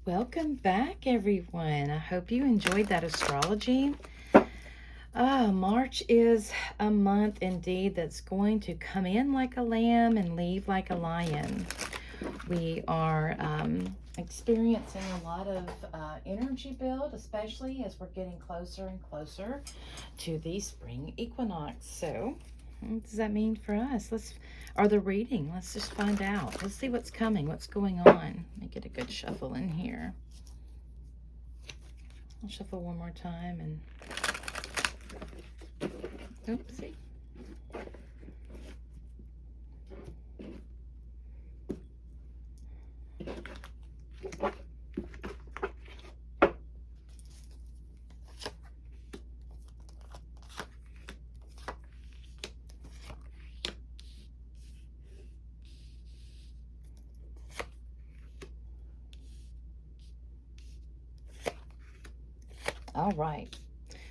Welcome back, everyone. I hope you enjoyed that astrology. March is a month indeed that's going to come in like a lamb and leave like a lion. We are experiencing a lot of energy build, especially as we're getting closer and closer to the spring equinox. So, what does that mean for us? Or the reading. Let's just find out. Let's see what's coming, what's going on. Let me get a good shuffle in here. I'll shuffle one more time and oopsie. All right.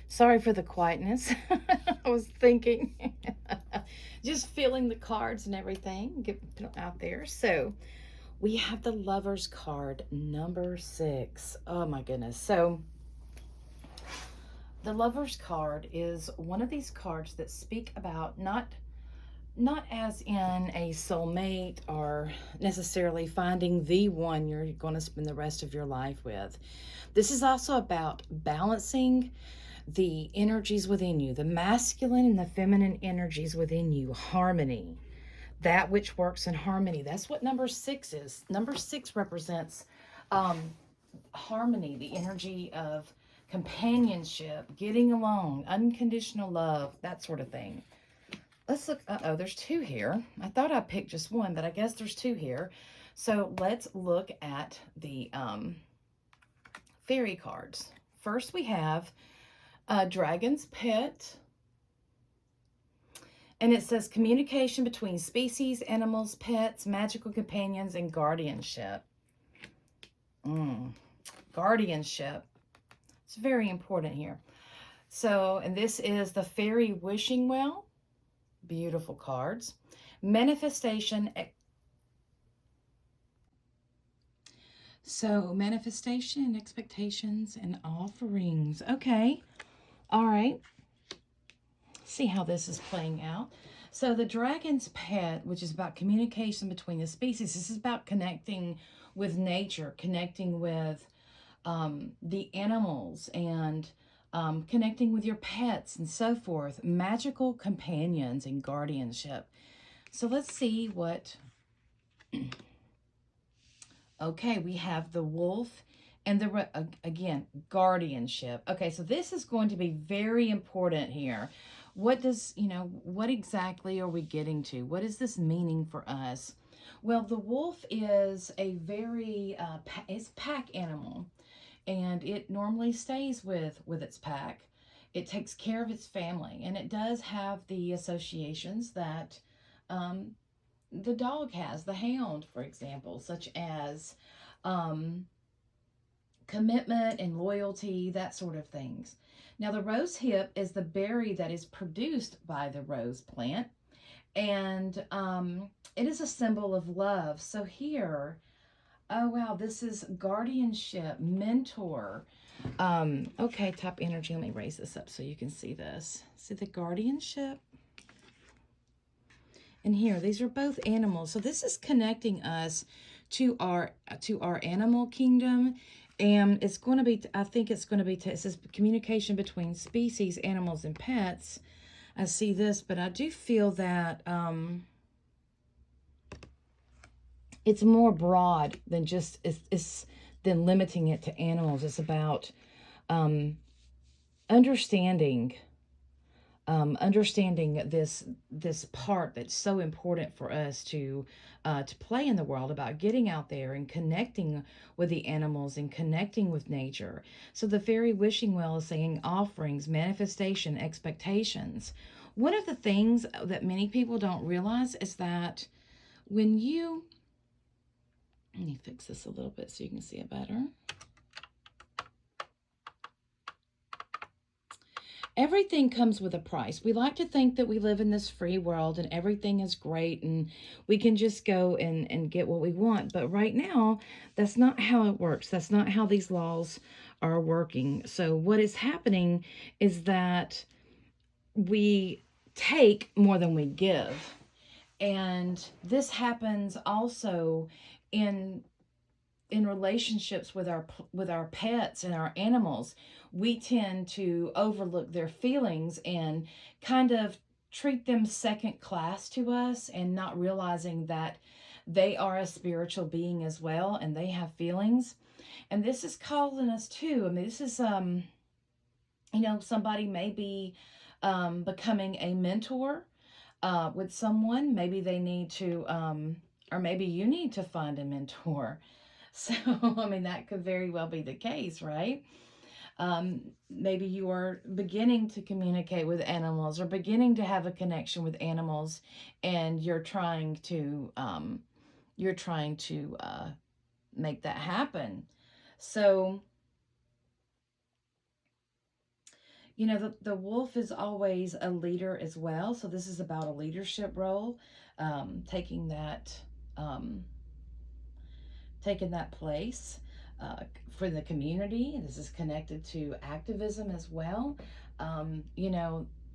Sorry for the quietness. I was thinking, just feeling the cards and everything get out there. So we have the Lover's card, number 6. Oh my goodness. So the Lover's card is one of these cards that speak about not as in a soulmate or necessarily finding the one you're going to spend the rest of your life with. This is also about balancing the energies within you, the masculine and the feminine energies within you, harmony, that which works in harmony. That's what number 6 is. Number 6 represents harmony, the energy of companionship, getting along, unconditional love, that sort of thing. Let's look. Uh-oh, there's 2 here. I thought I picked just one, but I guess there's 2 here. So let's look at the fairy cards. First, we have Dragon's Pet. And it says communication between species, animals, pets, magical companions, and guardianship. Guardianship. It's very important here. So, and this is the Fairy Wishing Well. Beautiful cards. Manifestation. So, manifestation, expectations, and offerings. Okay. All right. See how this is playing out. So the Dragon's Pet, which is about communication between the species, this is about connecting with nature, connecting with the animals, and connecting with your pets and so forth. Magical companions and guardianship. So let's see what... Okay, we have the wolf and again, guardianship. Okay, so this is going to be very important here. What does, what exactly are we getting to? What is this meaning for us? Well, the wolf is a very, it's pack animal, and it normally stays with its pack. It takes care of its family, and it does have the associations that the dog has, the hound, for example, such as commitment and loyalty, that sort of things. Now, the rose hip is the berry that is produced by the rose plant, and it is a symbol of love. So here, oh wow, this is guardianship, mentor. Okay, top energy. Let me raise this up so you can see this. See the guardianship? And here, these are both animals. So this is connecting us to our animal kingdom. And it's going to be, I think it's going to be, it says communication between species, animals, and pets. I see this, but I do feel that it's more broad than just, than limiting it to animals. It's about understanding this part that's so important for us to play in the world, about getting out there and connecting with the animals and connecting with nature. So the Fairy Wishing Well is saying offerings, manifestation, expectations. One of the things that many people don't realize is that when you, let me fix this a little bit so you can see it better. everything comes with a price. We like to think that we live in this free world and everything is great and we can just go and get what we want. But right now, that's not how it works. That's not how these laws are working. So what is happening is that we take more than we give. And this happens also in relationships with our pets and our animals. We tend to overlook their feelings and kind of treat them second class to us, and not realizing that they are a spiritual being as well and they have feelings. And this is calling us too. I mean, this is somebody may be becoming a mentor with someone. Maybe they need to or maybe you need to find a mentor. So, I mean, that could very well be the case, right? Maybe you are beginning to communicate with animals or beginning to have a connection with animals, and you're trying to make that happen. So, the wolf is always a leader as well. So this is about a leadership role, taking that place for the community. This is connected to activism as well.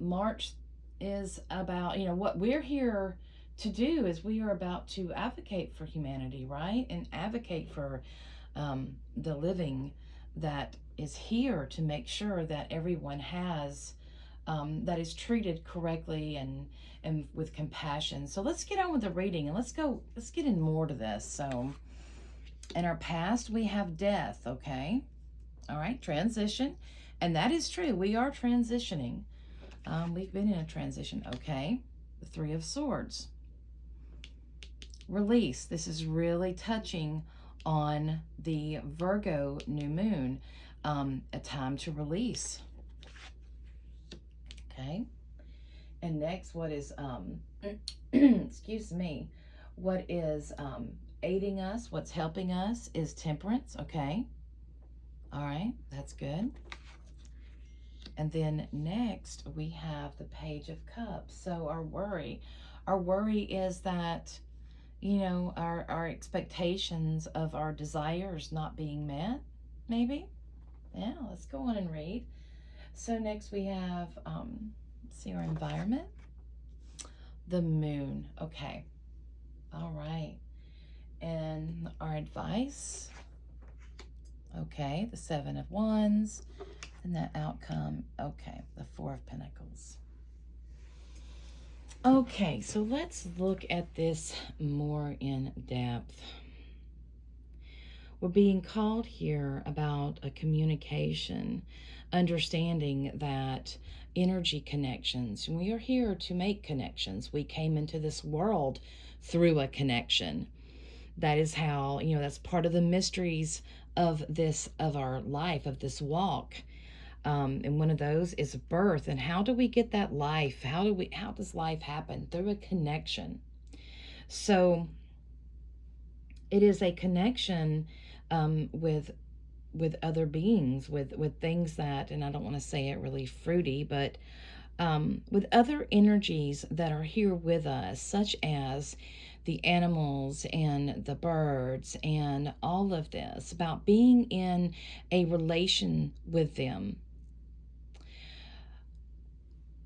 March is about, what we're here to do is we are about to advocate for humanity, right? And advocate for the living that is here, to make sure that everyone has that is treated correctly and with compassion. So let's get on with the reading, and let's get in more to this. So in our past, we have death, okay? All right, transition. And that is true. We are transitioning. We've been in a transition, okay? The Three of Swords. Release. This is really touching on the Virgo new moon. A time to release. Okay. And next, what is, excuse me, what is aiding us, what's helping us is Temperance, okay? All right, that's good. And then next, we have the Page of Cups. So our worry is that, our expectations of our desires not being met, maybe. Yeah, let's go on and read. So next we have, see our environment. The Moon, okay. All right. And our advice, okay, the Seven of Wands, and that outcome, okay, the Four of Pentacles. Okay, so let's look at this more in depth. We're being called here about a communication, understanding that energy connections, we are here to make connections. We came into this world through a connection. That is how, that's part of the mysteries of our life, of this walk. And one of those is birth. And how do we get that life? How does life happen? Through a connection. So it is a connection with other beings, with things that, and I don't want to say it really fruity, but with other energies that are here with us, such as the animals and the birds and all of this, about being in a relation with them.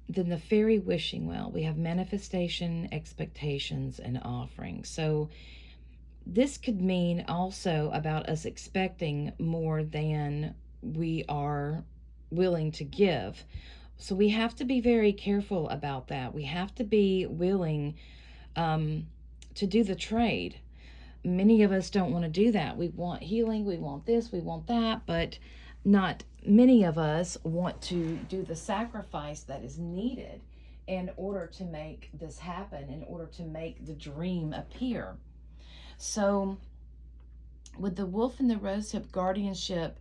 Then the fairy wishing well, we have manifestation, expectations, and offering. So this could mean also about us expecting more than we are willing to give. So we have to be very careful about that. We have to be willing to do the trade. Many of us don't want to do that. We want healing, we want this, we want that, but not many of us want to do the sacrifice that is needed in order to make this happen, in order to make the dream appear. So with the Wolf and the Rosehip guardianship,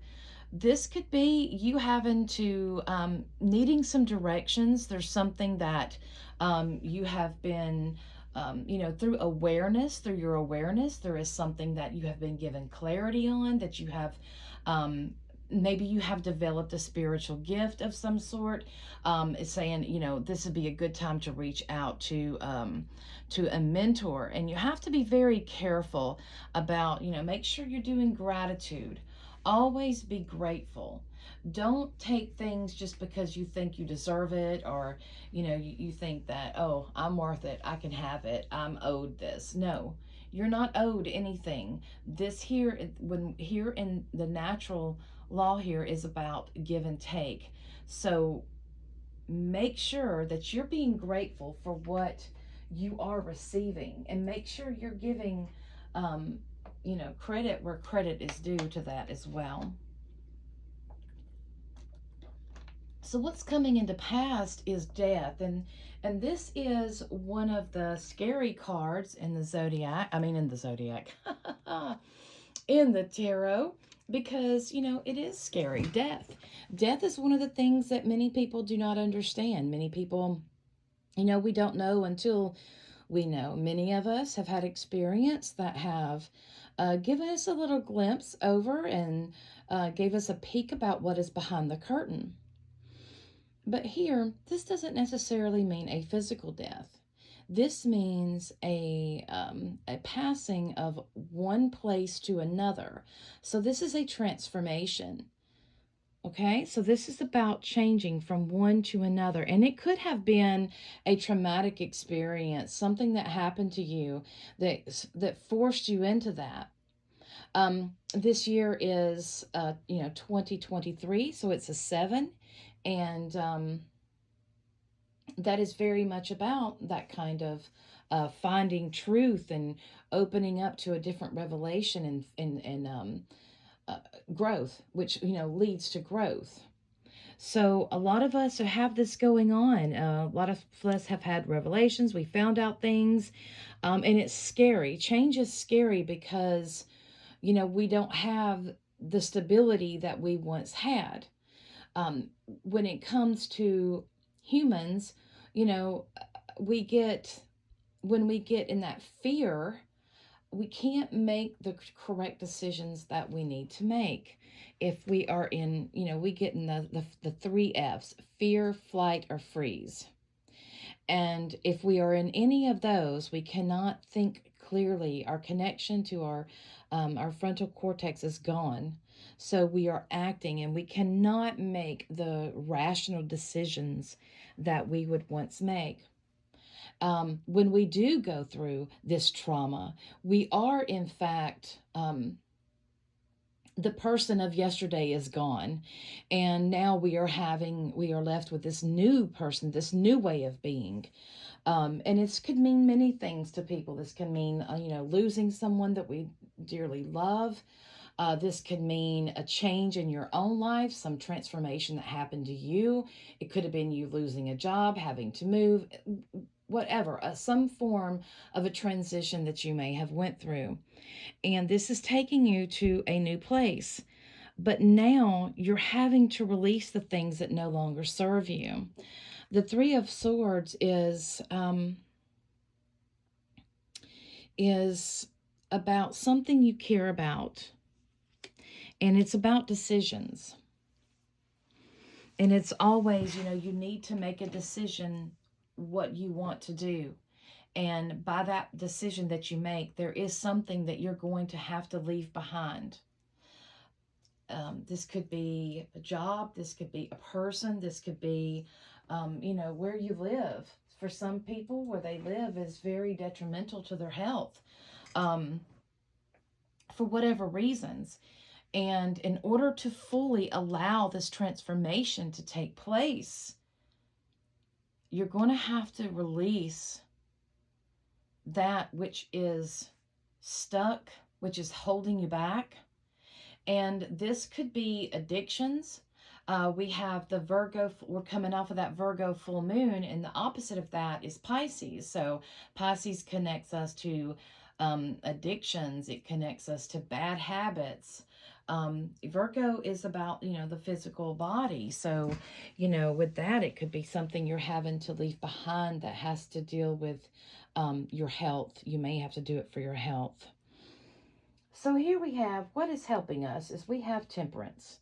this could be you having to, needing some directions. There's something that you have been, through awareness, through your awareness, there is something that you have been given clarity on, that you have maybe you have developed a spiritual gift of some sort. It's saying, this would be a good time to reach out to a mentor. And you have to be very careful about, make sure you're doing gratitude. Always be grateful. Don't take things just because you think you deserve it, or, you think that, oh, I'm worth it. I can have it. I'm owed this. No, you're not owed anything. This here, when here in the natural law here is about give and take. So make sure that you're being grateful for what you are receiving, and make sure you're giving, credit where credit is due to that as well. So what's coming into past is death, and this is one of the scary cards in the zodiac. In the tarot, because it is scary. Death is one of the things that many people do not understand. Many people, we don't know until we know. Many of us have had experience that have given us a little glimpse over, and gave us a peek about what is behind the curtain. But here, this doesn't necessarily mean a physical death. This means a passing of one place to another. So this is a transformation. Okay, so this is about changing from one to another. And it could have been a traumatic experience, something that happened to you that forced you into that. This year is 2023, so it's a 7, and that is very much about that kind of finding truth and opening up to a different revelation, and growth, which leads to growth. So a lot of us have this going on. A lot of us have had revelations. We found out things, and it's scary. Change is scary because we don't have the stability that we once had. When it comes to humans, we get when we get in that fear, we can't make the correct decisions that we need to make. If we are in, we get in the 3 F's: fear, flight, or freeze. And if we are in any of those, we cannot think clearly. Our connection to our frontal cortex is gone. So we are acting, and we cannot make the rational decisions that we would once make. When we do go through this trauma, we are in fact, the person of yesterday is gone, and now we are left with this new person, this new way of being. And this could mean many things to people. This can mean, losing someone that we dearly love. This could mean a change in your own life, some transformation that happened to you. It could have been you losing a job, having to move, whatever, some form of a transition that you may have went through. And this is taking you to a new place. But now you're having to release the things that no longer serve you. The 3 of Swords is about something you care about. And it's about decisions. And it's always, you need to make a decision what you want to do. And by that decision that you make, there is something that you're going to have to leave behind. This could be a job. This could be a person. This could be, where you live. For some people, where they live is very detrimental to their health, for whatever reasons. And in order to fully allow this transformation to take place, you're going to have to release that which is stuck, which is holding you back. And this could be addictions. We have the Virgo, we're coming off of that Virgo full moon, and the opposite of that is Pisces. So Pisces connects us to addictions. It connects us to bad habits. Virgo is about, the physical body. So, with that, it could be something you're having to leave behind that has to deal with your health. You may have to do it for your health. So here we have, what is helping us is we have temperance.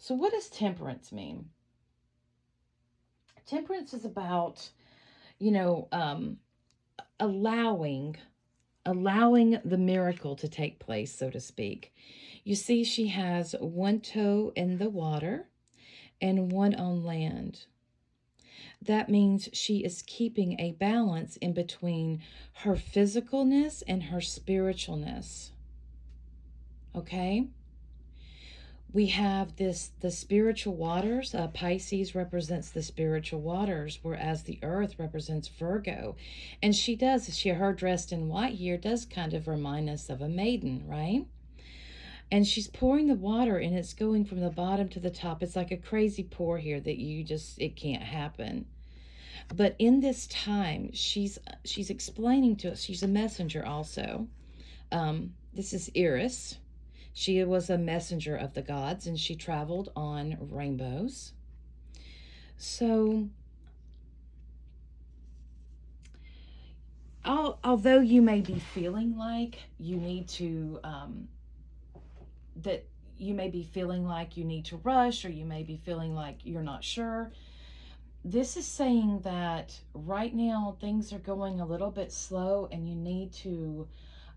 So what does temperance mean? Temperance is about, you know, allowing the miracle to take place, so to speak. You see, she has one toe in the water and one on land. That means she is keeping a balance in between her physicalness and her spiritualness. Okay? We have the spiritual waters. Pisces represents the spiritual waters, whereas the earth represents Virgo. And her dressed in white here does kind of remind us of a maiden, right? And she's pouring the water, and it's going from the bottom to the top. It's like a crazy pour here that it can't happen. But in this time, she's explaining to us. She's a messenger also. This is Iris. She was a messenger of the gods, and she traveled on rainbows. So, although you may be feeling like you need to, that you may be feeling like you need to rush, or you may be feeling like you're not sure, this is saying that right now things are going a little bit slow, and you need to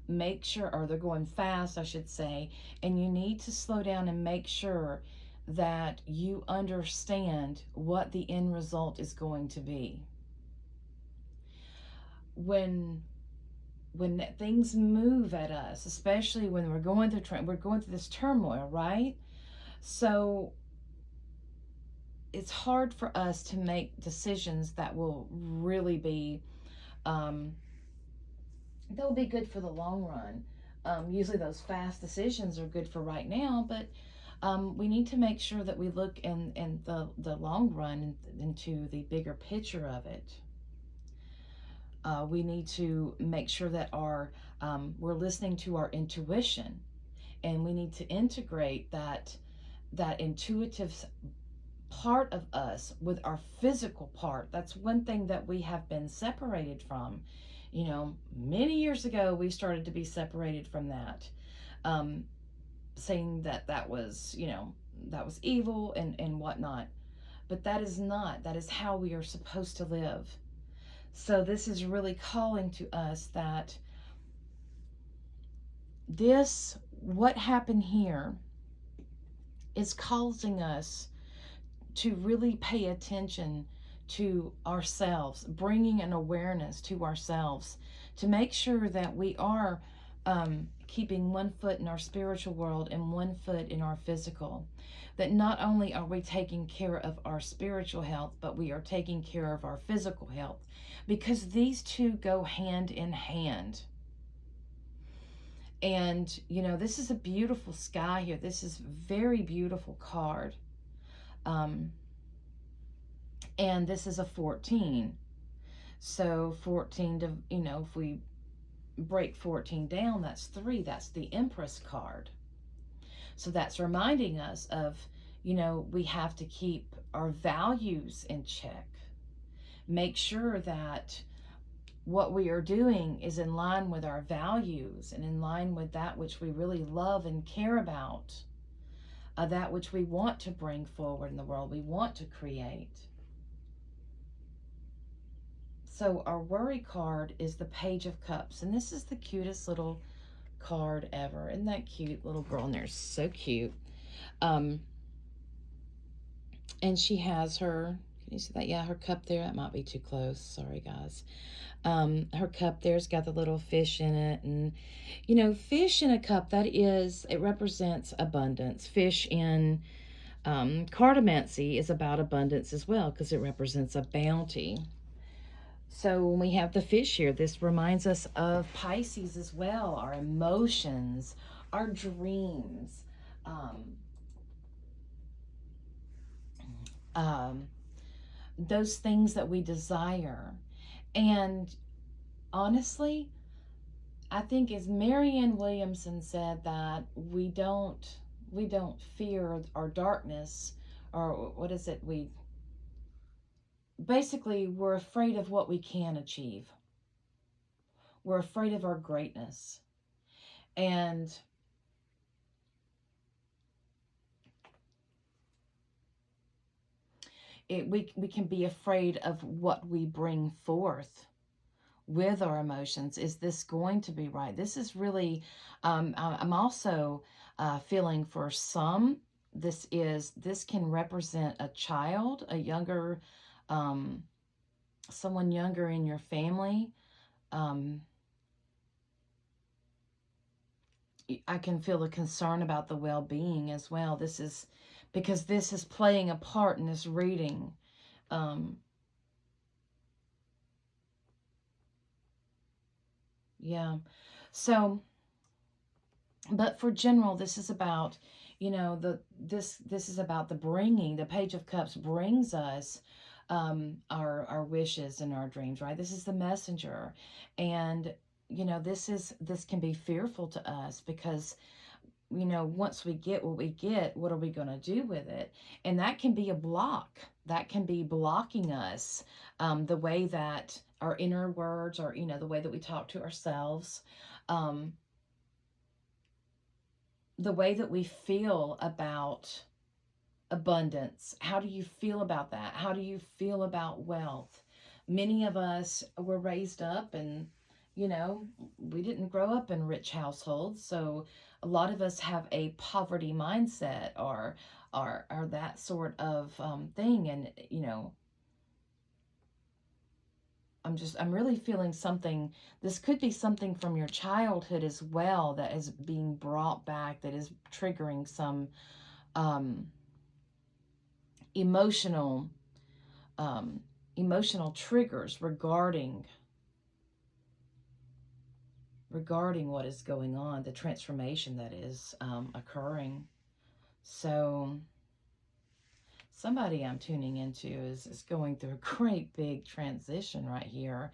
make sure, or they're going fast, I should say, and you need to slow down and make sure that you understand what the end result is going to be. When things move at us, especially when we're going through this turmoil, right? So it's hard for us to make decisions that will really be they'll be good for the long run. Usually those fast decisions are good for right now, but we need to make sure that we look in the long run into the bigger picture of it. We need to make sure that we're listening to our intuition, and we need to integrate that intuitive part of us with our physical part. That's one thing that we have been separated from. Many years ago, we started to be separated from that, saying that was, that was evil and whatnot. But that is not. That is how we are supposed to live. So this is really calling to us that what happened here is causing us to really pay attention to ourselves, bringing an awareness to ourselves, to make sure that we are keeping one foot in our spiritual world and one foot in our physical. That not only are we taking care of our spiritual health, but we are taking care of our physical health, because these two go hand in hand. And, this is a beautiful sky here. This is a very beautiful card. And this is a 14. So 14 to, if we break 14 down, that's 3. That's the Empress card. So that's reminding us of, we have to keep our values in check. Make sure that what we are doing is in line with our values and in line with that which we really love and care about, that which we want to bring forward in the world, we want to create. So our worry card is the Page of Cups, and this is the cutest little card ever. Isn't that cute? Little girl in there is so cute. And she has her, can you see that? Yeah, her cup there. That might be too close. Sorry, guys. Her cup there's got the little fish in it, and fish in a cup, it represents abundance. Fish in cartomancy is about abundance as well, because it represents a bounty. So when we have the fish here, this reminds us of Pisces as well, our emotions, our dreams, those things that we desire. And honestly, I think, as Marianne Williamson said, that we don't fear our darkness, or what is it? We're afraid of what we can achieve. We're afraid of our greatness. And we can be afraid of what we bring forth with our emotions. Is this going to be right? This is really, I'm also feeling for some, this can represent a child, a younger, um, someone younger in your family. Um, I can feel the concern about the well-being as well. This is because this is playing a part in this reading. Um, yeah. So, but for general, this is about, this is about the bringing. The Page of Cups brings us our wishes and our dreams, right? This is the messenger. And this can be fearful to us because once we get what we get, what are we going to do with it? And that can be a block. That can be blocking us, the way that our inner words, or the way that we talk to ourselves, um, the way that we feel about abundance. How do you feel about that? How do you feel about wealth? Many of us were raised up, and we didn't grow up in rich households, so a lot of us have a poverty mindset, or that sort of thing. And I'm really feeling something. This could be something from your childhood as well that is being brought back, that is triggering some um, emotional um, emotional triggers regarding what is going on, the transformation that is occurring. So somebody I'm tuning into is going through a great big transition right here,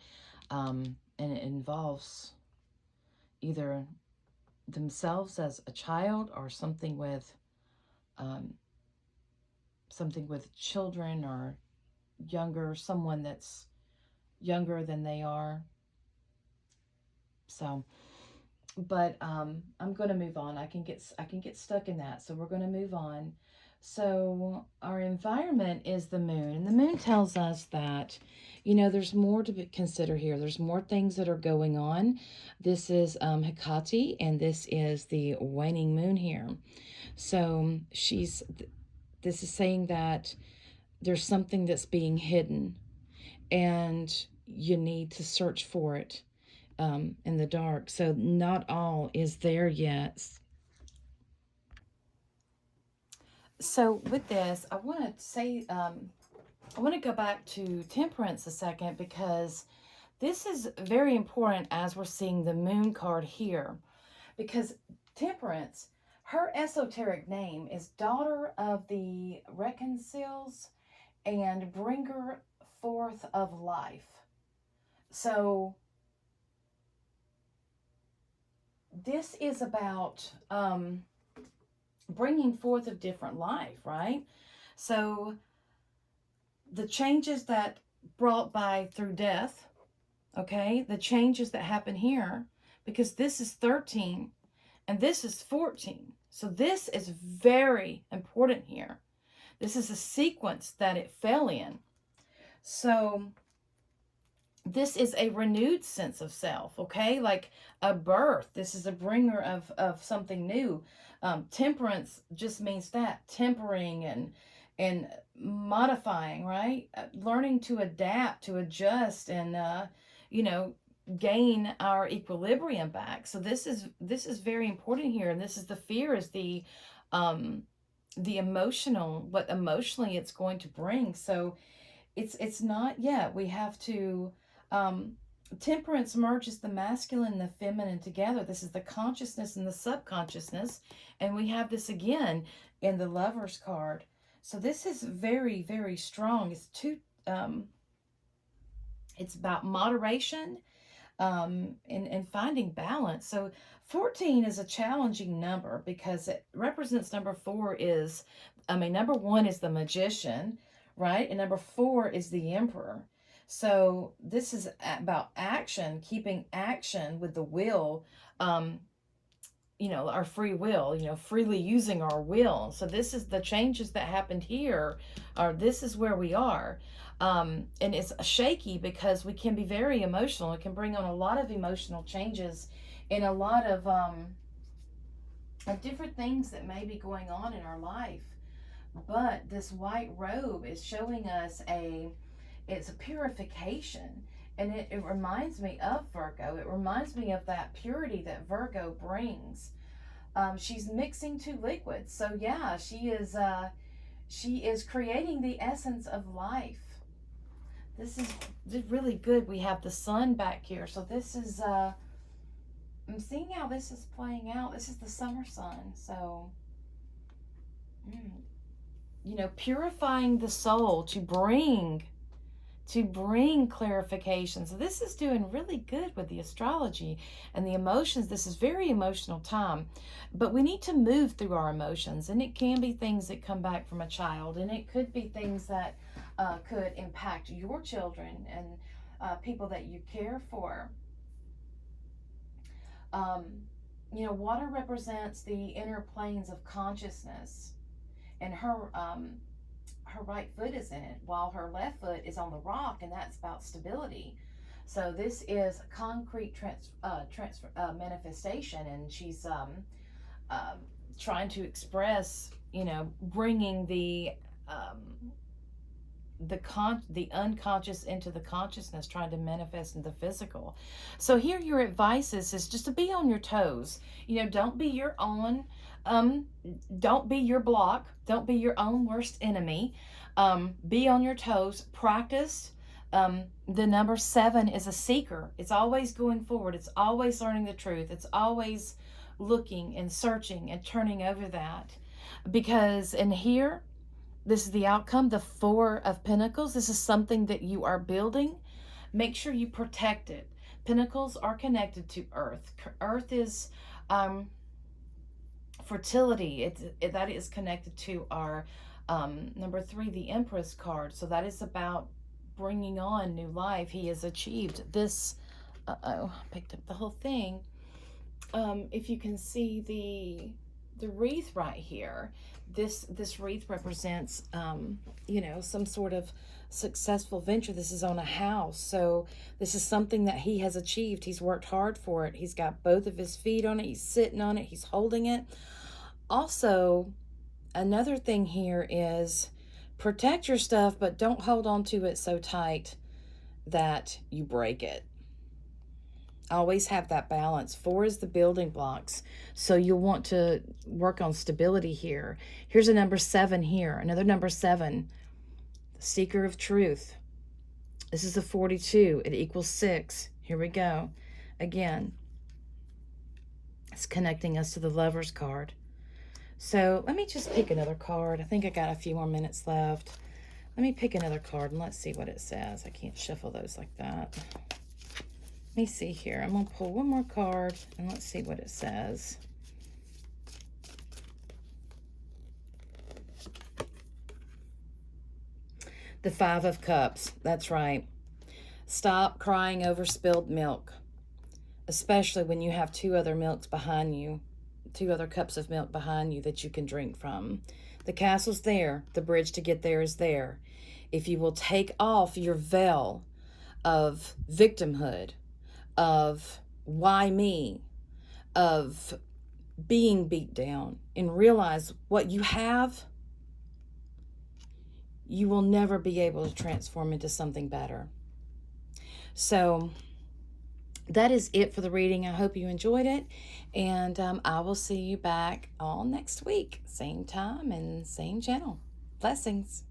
and it involves either themselves as a child, or um, something with children, or someone that's younger than they are. So, but I'm going to move on. I can get stuck in that. So we're going to move on. So our environment is the moon, and the moon tells us that there's more to consider here. There's more things that are going on. This is Hecate, and this is the waning moon here. So this is saying that there's something that's being hidden, and you need to search for it in the dark. So not all is there yet. So with this, I want to say, I want to go back to Temperance a second, because this is very important as we're seeing the moon card here. Because Temperance, her esoteric name is Daughter of the Reconciles and Bringer Forth of Life. So this is about bringing forth of different life, right? So the changes that brought by through death, okay, the changes that happen here, because this is 13 and this is 14. So this is very important here. This is a sequence that it fell in. So this is a renewed sense of self, okay? Like a birth. This is a bringer of something new. Temperance just means that, tempering and modifying, right? Learning to adapt, to adjust, and gain our equilibrium back. So this is very important here, and this is the fear, is the emotional, what emotionally it's going to bring. So it's not yet. We have to temperance merges the masculine and the feminine together. This is the consciousness and the subconsciousness, and we have this again in the Lover's card. So this is very, very strong. It's about moderation, and finding balance. So 14 is a challenging number because it represents number 1 is the magician, right? And number 4 is the emperor. So this is about action, keeping action with the will, our free will, freely using our will. So this is the changes that happened here, or this is where we are. And it's shaky because we can be very emotional. It can bring on a lot of emotional changes and a lot of different things that may be going on in our life. But this white robe is showing us it's a purification. And it reminds me of Virgo. It reminds me of that purity that Virgo brings. She's mixing two liquids. So yeah, she is creating the essence of life. This is really good. We have the sun back here. So this is, I'm seeing how this is playing out. This is the summer sun. So, purifying the soul to bring clarification. So this is doing really good with the astrology and the emotions. This is very emotional time, but we need to move through our emotions, and it can be things that come back from a child, and it could be things that could impact your children and people that you care for. Water represents the inner planes of consciousness, and her right foot is in it while her left foot is on the rock, and that's about stability. So this is concrete manifestation, and she's trying to express, bringing the unconscious into the consciousness, trying to manifest in the physical. So here your advice is just to be on your toes. Don't be your own don't be your block. Don't be your own worst enemy. Be on your toes. Practice. The number 7 is a seeker. It's always going forward. It's always learning the truth. It's always looking and searching and turning over that. Because in here, this is the outcome, the 4 of Pentacles. This is something that you are building. Make sure you protect it. Pentacles are connected to Earth. Earth is fertility. That is connected to our number 3, the Empress card. So that is about bringing on new life. He has achieved this. Picked up the whole thing. If you can see the wreath right here, this wreath represents some sort of successful venture. This is on a house, so this is something that he has achieved. He's worked hard for it. He's got both of his feet on it. He's sitting on it. He's holding it. Also, another thing here is protect your stuff, but don't hold on to it so tight that you break it. Always have that balance. 4 is the building blocks. So you'll want to work on stability here. Here's a number 7 here. Another number 7. The seeker of truth. This is a 42. It equals 6. Here we go. Again, it's connecting us to the Lover's card. So let me just pick another card. I think I got a few more minutes left. Let me pick another card and let's see what it says. I can't shuffle those like that. Let me see here. I'm going to pull one more card and let's see what it says. The 5 of Cups. That's right. Stop crying over spilled milk, especially when you have 2 other milks behind you, 2 other cups of milk behind you that you can drink from. The castle's there. The bridge to get there is there. If you will take off your veil of victimhood, of why me, of being beat down, and realize what you have, you will never be able to transform into something better. So that is it for the reading. I hope you enjoyed it, and I will see you back all next week, same time and same channel. Blessings.